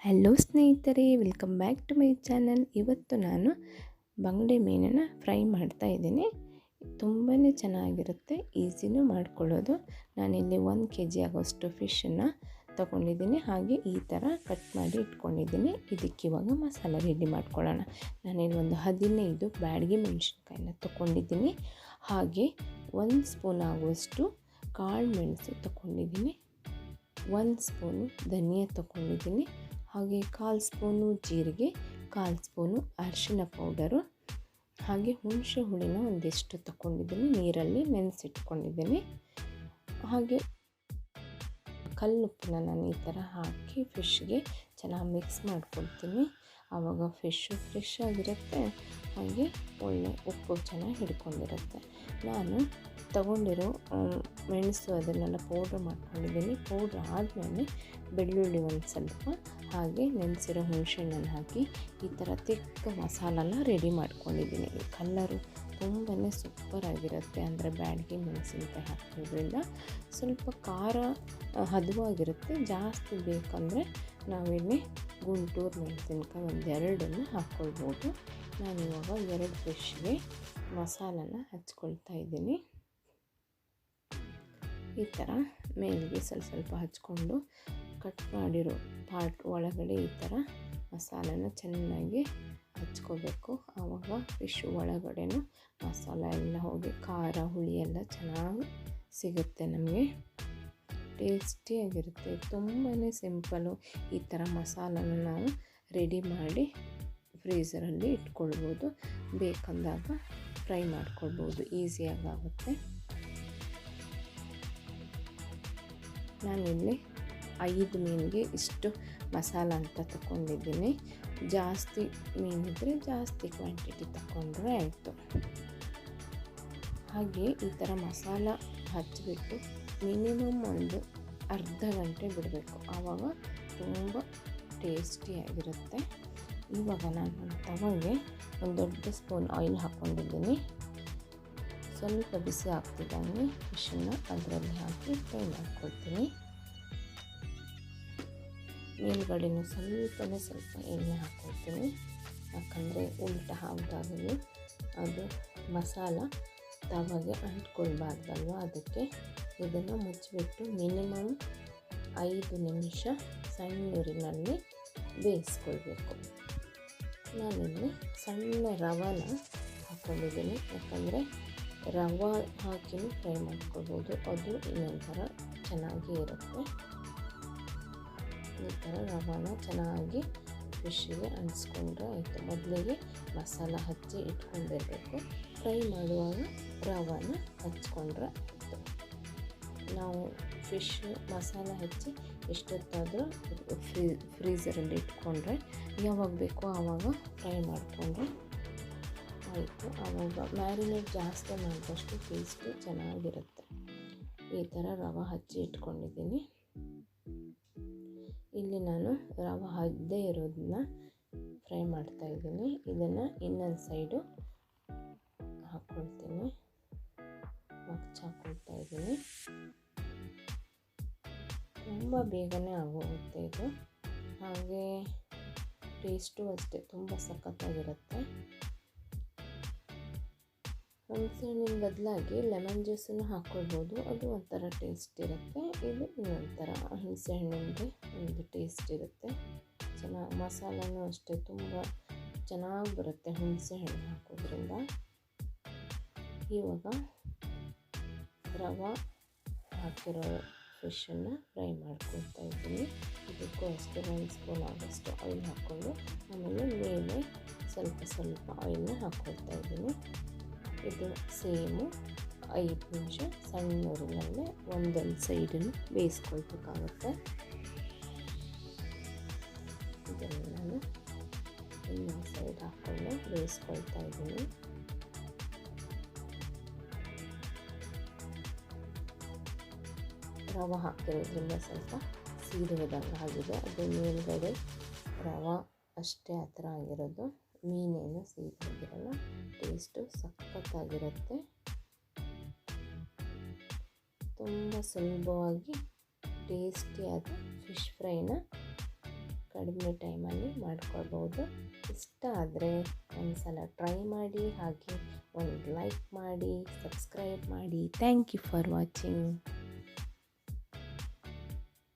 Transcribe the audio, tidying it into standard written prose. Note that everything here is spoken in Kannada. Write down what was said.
ಹಲೋ ಸ್ನೇಹಿತರೆ, welcome back to my channel. ಇವತ್ತು ನಾನು ಬಂಗುಡೆ ಮೀನನ್ನು ಫ್ರೈ ಮಾಡ್ತಾ ಇದ್ದೀನಿ. ತುಂಬಾ ಚೆನ್ನಾಗಿರುತ್ತೆ, ಈಸಿನೂ ಮಾಡ್ಕೊಳ್ಳೋದು. ನಾನಿಲ್ಲಿ 1 kg ಆಗೋಷ್ಟು ಫಿಶನ್ನು ತೊಗೊಂಡಿದ್ದೀನಿ. ಹಾಗೆ ಈ ಥರ ಕಟ್ ಮಾಡಿ ಇಟ್ಕೊಂಡಿದ್ದೀನಿ. ಇದಕ್ಕೆ ಇವಾಗ ಮಸಾಲ ರೆಡಿ ಮಾಡ್ಕೊಳ್ಳೋಣ. ನಾನಿಲ್ಲಿ ಒಂದು 15 ಬ್ಯಾಡಗಿ ಮೆಣಸಿನ್ಕಾಯಿನ ತೊಗೊಂಡಿದ್ದೀನಿ. ಹಾಗೆ 1 ಸ್ಪೂನ್ ಆಗುವಷ್ಟು ಕಾಳು ಮೆಣಸು ತೊಗೊಂಡಿದ್ದೀನಿ. 1 ಸ್ಪೂನು ಧನಿಯಾ ತೊಗೊಂಡಿದ್ದೀನಿ. ಹಾಗೆ 1/4 ಸ್ಪೂನು ಜೀರಿಗೆ, 1/4 ಸ್ಪೂನು ಅರಿಶಿನ ಪೌಡರು, ಹಾಗೆ ಹುಣಸೆ ಹುಳಿನ ಒಂದಿಷ್ಟು ತೊಗೊಂಡಿದ್ದೀನಿ, ನೀರಲ್ಲಿ ನೆನೆಸಿಟ್ಕೊಂಡಿದ್ದೀನಿ. ಹಾಗೆ ಕಲ್ಲುಪ್ಪನ್ನ ನಾನು ಈ ಥರ ಹಾಕಿ ಫಿಶ್ಗೆ ಚೆನ್ನಾಗಿ ಮಿಕ್ಸ್ ಮಾಡ್ಕೊಳ್ತೀನಿ. ಆವಾಗ ಫಿಶ್ಶು ಫ್ರೆಶ್ ಆಗಿರುತ್ತೆ, ಹಾಗೆ ಒಳ್ಳೆ ಉಪ್ಪು ಚೆನ್ನಾಗಿ ಹಿಡ್ಕೊಂಡಿರುತ್ತೆ. ನಾನು ತಗೊಂಡಿರೋ ಮೆಣಸು ಅದನ್ನೆಲ್ಲ ಪೌಡ್ರ್ ಮಾಡ್ಕೊಂಡಿದ್ದೀನಿ. ಪೌಡ್ರ್ ಆದಮೇಲೆ ಬೆಳ್ಳುಳ್ಳಿ ಒಂದು ಸ್ವಲ್ಪ, ಹಾಗೆ ನೆನೆಸಿರೋ ಹುಣಸೆಹಣ್ಣನ್ನು ಹಾಕಿ ಈ ಥರ ತಿಕ್ಕ ಮಸಾಲನ ರೆಡಿ ಮಾಡ್ಕೊಂಡಿದ್ದೀನಿ. ಕಲ್ಲರು ತುಂಬಾ ಸೂಪರಾಗಿರುತ್ತೆ. ಅಂದರೆ ಬ್ಯಾಡಗಿ ಮೆಣಸಿನ್ಕಾಯಿ ಹಾಕೋದ್ರಿಂದ ಸ್ವಲ್ಪ ಖಾರ ಹದವಾಗಿರುತ್ತೆ. ಜಾಸ್ತಿ ಬೇಕಂದರೆ ನಾವಿಲ್ಲಿ ಗುಂಟೂರು ಮೆಣಸಿನ್ಕಾಯಿ ಒಂದೆರಡನ್ನು ಹಾಕ್ಕೊಳ್ಬೋದು. ನಾನಿವಾಗ 2 ಫಿಶ್ಗೆ ಮಸಾಲನ ಹಚ್ಕೊಳ್ತಾ ಇದ್ದೀನಿ. ಈ ಥರ ಮೇಲಿಗೆ ಸ್ವಲ್ಪ ಹಚ್ಕೊಂಡು ಕಟ್ ಮಾಡಿರೋ ಪಾರ್ಟ್ ಒಳಗಡೆ ಈ ಥರ ಮಸಾಲನ ಚೆನ್ನಾಗಿ ಹಚ್ಕೋಬೇಕು. ಆವಾಗ ಫಿಶ್ ಒಳಗಡೆನೂ ಮಸಾಲ ಎಲ್ಲ ಹೋಗಿ ಖಾರ ಹುಳಿ ಎಲ್ಲ ಚೆನ್ನಾಗಿ ಸಿಗುತ್ತೆ, ನಮಗೆ ಟೇಸ್ಟಿಯಾಗಿರುತ್ತೆ. ತುಂಬಾ ಸಿಂಪಲ್ಲು. ಈ ಥರ ಮಸಾಲನ ನಾವು ರೆಡಿ ಮಾಡಿ ಫ್ರೀಝರಲ್ಲಿ ಇಟ್ಕೊಳ್ಬೋದು. ಬೇಕಂದಾಗ ಫ್ರೈ ಮಾಡ್ಕೊಳ್ಬೋದು, ಈಸಿಯಾಗಿ ಆಗುತ್ತೆ. ನಾನಿಲ್ಲಿ 5 ಮೀನಿಗೆ ಇಷ್ಟು ಮಸಾಲ ಅಂತ ತಗೊಂಡಿದ್ದೀನಿ. ಜಾಸ್ತಿ ಮೀನಿದ್ರೆ ಜಾಸ್ತಿ ಕ್ವಾಂಟಿಟಿ ತಗೊಂಡ್ರೆ ಆಯಿತು. ಹಾಗೆ ಈ ಥರ ಮಸಾಲ ಹಚ್ಚಿಬಿಟ್ಟು ಮಿನಿಮಮ್ ಒಂದು ಅರ್ಧ ಗಂಟೆ ಬಿಡಬೇಕು. ಆವಾಗ ತುಂಬ ಟೇಸ್ಟಿಯಾಗಿರುತ್ತೆ. ಇವಾಗ ನಾನು ಒಂದು ತವಾಗೆ ಒಂದು ದೊಡ್ಡ ಸ್ಪೂನ್ ಆಯಿಲ್ ಹಾಕ್ಕೊಂಡಿದ್ದೀನಿ. ಸ್ವಲ್ಪ ಬಿಸಿ ಆಗ್ತಿದ್ದಂಗೆ ಫಿಶನ್ನು ಅದರಲ್ಲಿ ಹಾಕಿ ಫ್ರೈ ಮಾಡ್ಕೊಳ್ತೀನಿ. ಮೇಲ್ಗಡೆನೂ ಸ್ವಲ್ಪ ಎಣ್ಣೆ ಹಾಕ್ಕೊಳ್ತೀನಿ, ಯಾಕಂದರೆ ಉಲ್ಟ ಹಾಕಿದಾಗಲೂ ಅದು ಮಸಾಲ ತವಾಗೆ ಅಂಟ್ಕೊಳ್ಬಾರ್ದಲ್ವ. ಅದಕ್ಕೆ ಇದನ್ನು ಮುಚ್ಚಿಬಿಟ್ಟು ಮಿನಿಮಮ್ 5 ನಿಮಿಷ ಸಣ್ಣ ನೀರಿನಲ್ಲಿ ಬೇಯಿಸ್ಕೊಳ್ಬೇಕು. ನಾನಿಲ್ಲಿ ಸಣ್ಣ ರವಾನ ಹಾಕ್ಕೊಂಡಿದ್ದೀನಿ, ಯಾಕಂದರೆ ರವೆ ಹಾಕಿನೂ ಫ್ರೈ ಮಾಡ್ಕೊಳ್ಬೋದು. ಅದು ಇನ್ನೊಂಥರ ಚೆನ್ನಾಗಿ ಇರುತ್ತೆ. ಈ ಥರ ರವಾನ ಚೆನ್ನಾಗಿ ಫಿಶ್ಶಿಗೆ ಅಂಟಿಸ್ಕೊಂಡ್ರೆ ಆಯಿತು. ಮೊದಲಿಗೆ ಮಸಾಲ ಹಚ್ಚಿ ಇಟ್ಕೊಂಡಿರಬೇಕು. ಫ್ರೈ ಮಾಡುವಾಗ ರವಾನ ಹಚ್ಕೊಂಡ್ರೆ ಆಯಿತು. ನಾವು ಫಿಶ್ ಮಸಾಲ ಹಚ್ಚಿ ಎಷ್ಟೊತ್ತಾದರೂ ಫ್ರೀಝರಲ್ಲಿ ಇಟ್ಕೊಂಡ್ರೆ ಯಾವಾಗ ಬೇಕೋ ಆವಾಗ ಫ್ರೈ ಮಾಡಿಕೊಂಡ್ರೆ ಆಯಿತು. ಆವಾಗ ಮ್ಯಾರಿನೇಟ್ ಜಾಸ್ತಿ ಮಾಡಿದಷ್ಟು ಟೇಸ್ಟು ಚೆನ್ನಾಗಿರುತ್ತೆ. ಈ ಥರ ರವೆ ಹಚ್ಚಿ ಇಟ್ಕೊಂಡಿದ್ದೀನಿ. ಇಲ್ಲಿ ನಾನು ರವೆ ಹದ್ದೇ ಇರೋದನ್ನ ಫ್ರೈ ಮಾಡ್ತಾಯಿದ್ದೀನಿ. ಇದನ್ನು ಇನ್ನೊಂದು ಸೈಡು ಹಾಕ್ಕೊಳ್ತೀನಿ, ಹಾಕ್ಕೊಳ್ತಾ ಇದ್ದೀನಿ. ತುಂಬ ಬೇಗನೆ ಆಗೋಗುತ್ತೆ ಇದು. ಹಾಗೆ ಟೇಸ್ಟು ಅಷ್ಟೇ ತುಂಬ ಸಖತ್ತಾಗಿರುತ್ತೆ. ಹುಣಸೆಹಣ್ಣಿನ ಬದಲಾಗಿ ಲೆಮನ್ ಜ್ಯೂಸನ್ನು ಹಾಕ್ಕೊಳ್ಬೋದು, ಅದು ಒಂಥರ ಟೇಸ್ಟ್ ಇರುತ್ತೆ. ಇದು ಇನ್ನೊಂಥರ ಹುಣಸೆಹಣ್ಣಿಂದು ಒಂದು ಟೇಸ್ಟ್ ಇರುತ್ತೆ. ಚೆನ್ನಾಗಿ ಮಸಾಲನೂ ಅಷ್ಟೇ ತುಂಬ ಚೆನ್ನಾಗಿ ಬರುತ್ತೆ ಹುಣಸೆಹಣ್ಣು ಹಾಕೋದ್ರಿಂದ. ಇವಾಗ ರವೆ ಹಾಕಿರೋ ಫಿಶನ್ನು ಫ್ರೈ ಮಾಡ್ಕೊಳ್ತಾ ಇದ್ದೀನಿ. ಇದಕ್ಕೂ ಅಷ್ಟೇ 1 ಸ್ಪೂನ್ ಆಗೋಷ್ಟು ಆಯಿಲ್ ಹಾಕ್ಕೊಂಡು ಆಮೇಲೆ ಮೇಲೆ ಸ್ವಲ್ಪ ಆಯಿಲ್ನ ಹಾಕ್ಕೊಳ್ತಾ ಇದ್ದೀನಿ. ಇದು ಸೇಮು 5 ನಿಮಿಷ ಸಣ್ಣ ನೀರಿನಲ್ಲೇ ಒಂದೊಂದು ಸೈಡನ್ನು ಬೇಯಿಸ್ಕೊಳ್ಬೇಕಾಗುತ್ತೆ. ಇದನ್ನು ನಾನು ಇನ್ನೊಂದು ಸೈಡ್ ಹಾಕ್ಕೊಂಡು ಬೇಯಿಸ್ಕೊಳ್ತಾ ಇದ್ದೀನಿ. ರವೆ ಹಾಕಿರೋದ್ರಿಂದ ಸ್ವಲ್ಪ ಸೀದೋದಂಗೆ ಆಗಿದೆ. ಅದು ಮೇಲ್ಗಡೆ ರವೆ ಅಷ್ಟೇ ಆ ಥರ ಆಗಿರೋದು, ಮೀನೇನು ಸೀದೋಗಿರಲ್ಲ. ಟೇಸ್ಟು ಸಖತ್ತಾಗಿರುತ್ತೆ. ತುಂಬ ಸುಲಭವಾಗಿ ಟೇಸ್ಟಿಯಾದ ಫಿಶ್ ಫ್ರೈನ ಕಡಿಮೆ ಟೈಮಲ್ಲಿ ಮಾಡ್ಕೊಳ್ಬೋದು. ಇಷ್ಟ ಆದರೆ ಒಂದು ಸಲ ಟ್ರೈ ಮಾಡಿ, ಹಾಗೆ ಒಂದು ಲೈಕ್ ಮಾಡಿ, ಸಬ್ಸ್ಕ್ರೈಬ್ ಮಾಡಿ. Thank you for watching.